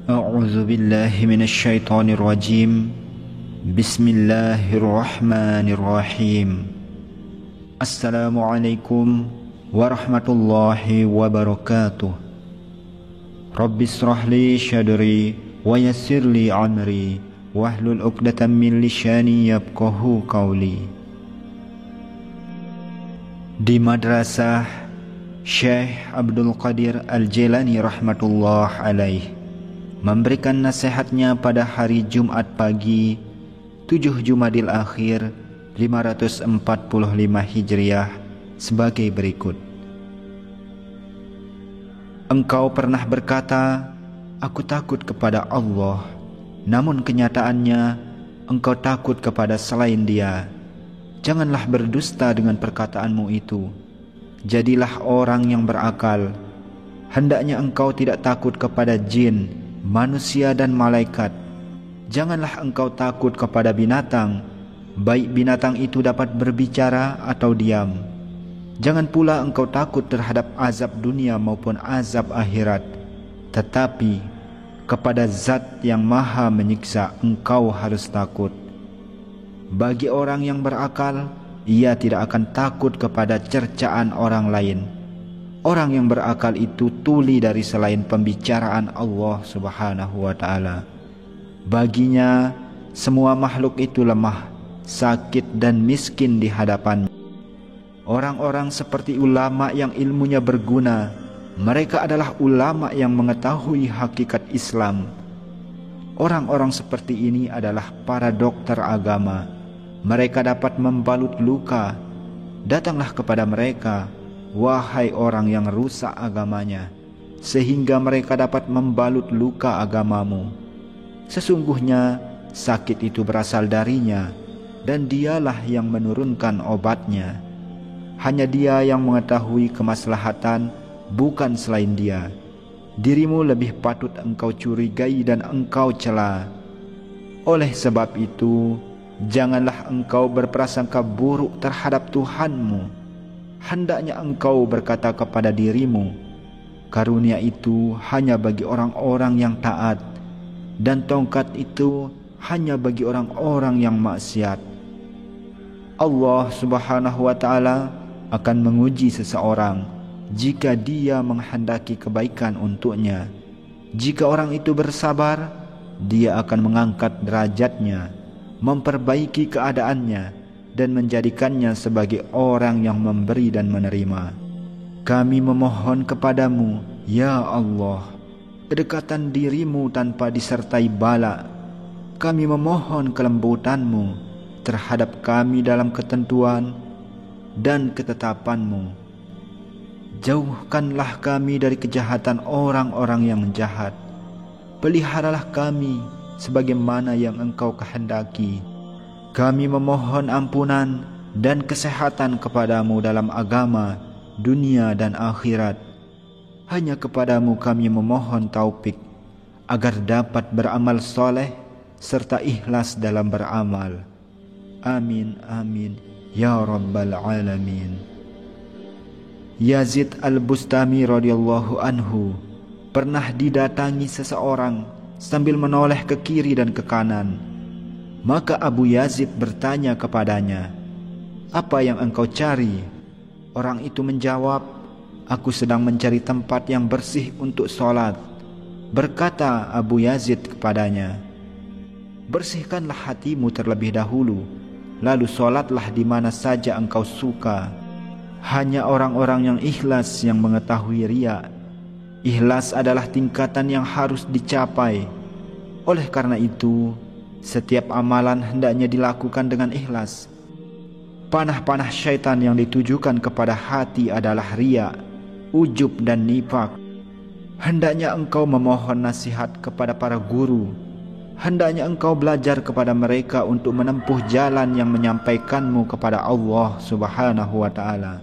أعوذ بالله من الشيطان الرجيم. بسم الله الرحمن الرحيم. السلام عليكم ورحمة الله وبركاته. رب اشرح لي صدري ويسر لي أمري واحلل عقدة من لساني يفقهوا قولي. Di madrasah Syekh Abdul Qadir Al-Jailani rahmatullah alaih memberikan nasihatnya pada hari Jumat pagi 7 Jumadil Akhir 545 Hijriah sebagai berikut. Engkau pernah berkata, aku takut kepada Allah, namun kenyataannya engkau takut kepada selain Dia. Janganlah berdusta dengan perkataanmu itu. Jadilah orang yang berakal. Hendaknya engkau tidak takut kepada jin, manusia dan malaikat. Janganlah engkau takut kepada binatang, baik binatang itu dapat berbicara atau diam. Jangan pula engkau takut terhadap azab dunia maupun azab akhirat. Tetapi kepada Zat yang maha menyiksa engkau harus takut. Bagi orang yang berakal, ia tidak akan takut kepada cercaan orang lain. Orang yang berakal itu tuli dari selain pembicaraan Allah Subhanahu wa ta'ala. Baginya semua makhluk itu lemah, sakit dan miskin di hadapannya. Orang-orang seperti ulama yang ilmunya berguna, mereka adalah ulama yang mengetahui hakikat Islam. Orang-orang seperti ini adalah para dokter agama. Mereka dapat membalut luka. Datanglah kepada mereka, wahai orang yang rusak agamanya, sehingga mereka dapat membalut luka agamamu. Sesungguhnya sakit itu berasal darinya, dan dialah yang menurunkan obatnya. Hanya Dia yang mengetahui kemaslahatan, bukan selain Dia. Dirimu lebih patut engkau curigai dan engkau cela. Oleh sebab itu, janganlah engkau berprasangka buruk terhadap Tuhanmu. Hendaknya engkau berkata kepada dirimu, karunia itu hanya bagi orang-orang yang taat, dan tongkat itu hanya bagi orang-orang yang maksiat. Allah Subhanahu wa ta'ala akan menguji seseorang jika dia menghendaki kebaikan untuknya. Jika orang itu bersabar, Dia akan mengangkat derajatnya, memperbaiki keadaannya, dan menjadikannya sebagai orang yang memberi dan menerima. Kami memohon kepadamu, ya Allah, kedekatan dirimu tanpa disertai bala. Kami memohon kelembutanmu terhadap kami dalam ketentuan dan ketetapanmu. Jauhkanlah kami dari kejahatan orang-orang yang jahat. Peliharalah kami sebagaimana yang engkau kehendaki. Kami memohon ampunan dan kesehatan kepadamu dalam agama, dunia dan akhirat. Hanya kepadamu kami memohon taufik, agar dapat beramal soleh serta ikhlas dalam beramal. Amin, amin, ya Rabbal Alamin. Yazid Al-Bustami radhiyallahu anhu pernah didatangi seseorang sambil menoleh ke kiri dan ke kanan. Maka Abu Yazid bertanya kepadanya, apa yang engkau cari? Orang itu menjawab, aku sedang mencari tempat yang bersih untuk sholat. Berkata Abu Yazid kepadanya, bersihkanlah hatimu terlebih dahulu, lalu sholatlah di mana saja engkau suka. Hanya orang-orang yang ikhlas yang mengetahui riya. Ikhlas adalah tingkatan yang harus dicapai. Oleh karena itu, setiap amalan hendaknya dilakukan dengan ikhlas. Panah-panah syaitan yang ditujukan kepada hati adalah riya, ujub dan nifak. Hendaknya engkau memohon nasihat kepada para guru. Hendaknya engkau belajar kepada mereka untuk menempuh jalan yang menyampaikanmu kepada Allah Subhanahu wa ta'ala.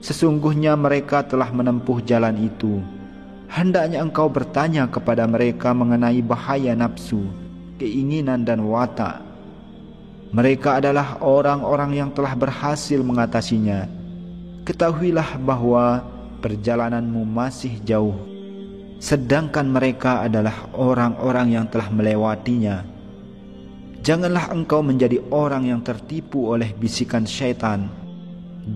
Sesungguhnya mereka telah menempuh jalan itu. Hendaknya engkau bertanya kepada mereka mengenai bahaya nafsu, keinginan dan watak. Mereka adalah orang-orang yang telah berhasil mengatasinya. Ketahuilah bahwa perjalananmu masih jauh. sedangkan mereka adalah orang-orang yang telah melewatinya. Janganlah engkau menjadi orang yang tertipu oleh bisikan syaitan.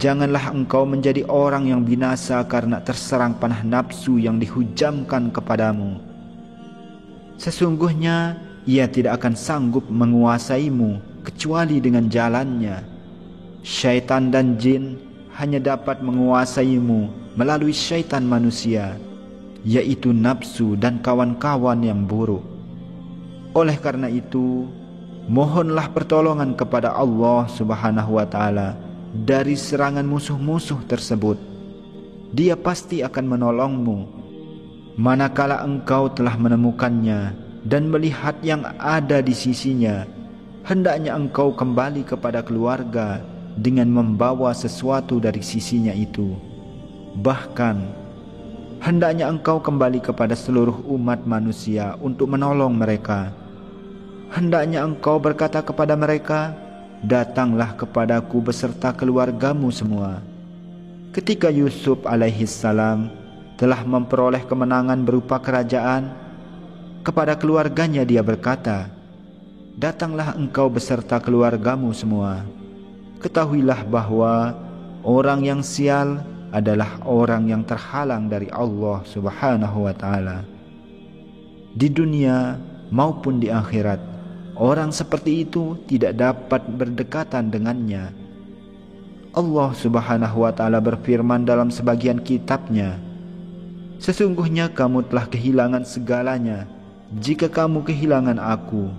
Janganlah engkau menjadi orang yang binasa karena terserang panah nafsu yang dihujamkan kepadamu. Sesungguhnya ia tidak akan sanggup menguasaimu kecuali dengan jalannya. Syaitan dan jin hanya dapat menguasaimu melalui syaitan manusia, yaitu nafsu dan kawan-kawan yang buruk. Oleh karena itu, mohonlah pertolongan kepada Allah Subhanahu wa Ta'ala dari serangan musuh-musuh tersebut. Dia pasti akan menolongmu manakala engkau telah menemukannya dan melihat yang ada di sisinya. Hendaknya engkau kembali kepada keluarga dengan membawa sesuatu dari sisinya itu. Bahkan hendaknya engkau kembali kepada seluruh umat manusia untuk menolong mereka. Hendaknya engkau berkata kepada mereka, datanglah kepadaku beserta keluargamu semua. Ketika Yusuf alaihissalam telah memperoleh kemenangan berupa kerajaan, kepada keluarganya dia berkata, datanglah engkau beserta keluargamu semua. Ketahuilah bahwa orang yang sial adalah orang yang terhalang dari Allah Subhanahu wa Ta'ala. Di dunia maupun di akhirat, orang seperti itu tidak dapat berdekatan dengannya. Allah Subhanahu wa Ta'ala berfirman dalam sebagian kitabnya, sesungguhnya kamu telah kehilangan segalanya jika kamu kehilangan aku.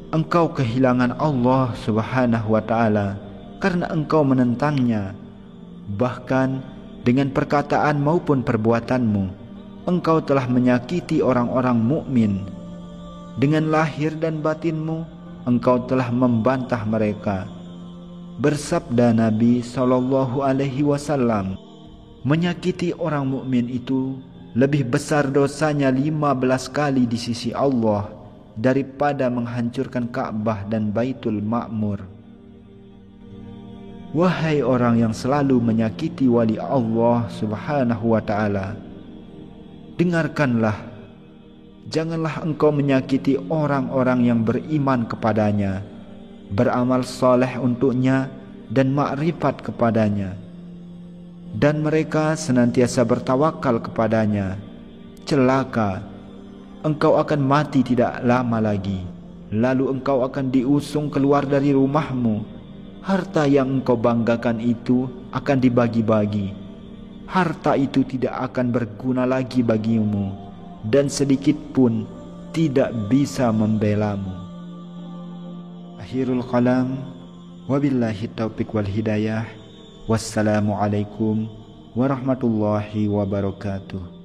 Engkau kehilangan Allah Subhanahu wa Ta'ala karena engkau menentangnya. Bahkan dengan perkataan maupun perbuatanmu, engkau telah menyakiti orang-orang mukmin. Dengan lahir dan batinmu, engkau telah membantah mereka. Bersabda Nabi SAW, menyakiti orang mukmin itu lebih besar dosanya 15 kali di sisi Allah daripada menghancurkan Ka'bah dan Baitul Ma'mur. Wahai orang yang selalu menyakiti wali Allah Subhanahu wa Ta'ala, dengarkanlah, janganlah engkau menyakiti orang-orang yang beriman kepadanya, beramal soleh untuknya dan makrifat kepadanya, dan mereka senantiasa bertawakal kepadanya. Celaka, engkau akan mati tidak lama lagi, lalu engkau akan diusung keluar dari rumahmu. Harta yang engkau banggakan itu akan dibagi-bagi. Harta itu tidak akan berguna lagi bagimu, dan sedikit pun tidak bisa membelamu. Akhirul kalam, wabillahi taufiq wal hidayah. Wassalamualaikum warahmatullahi wabarakatuh.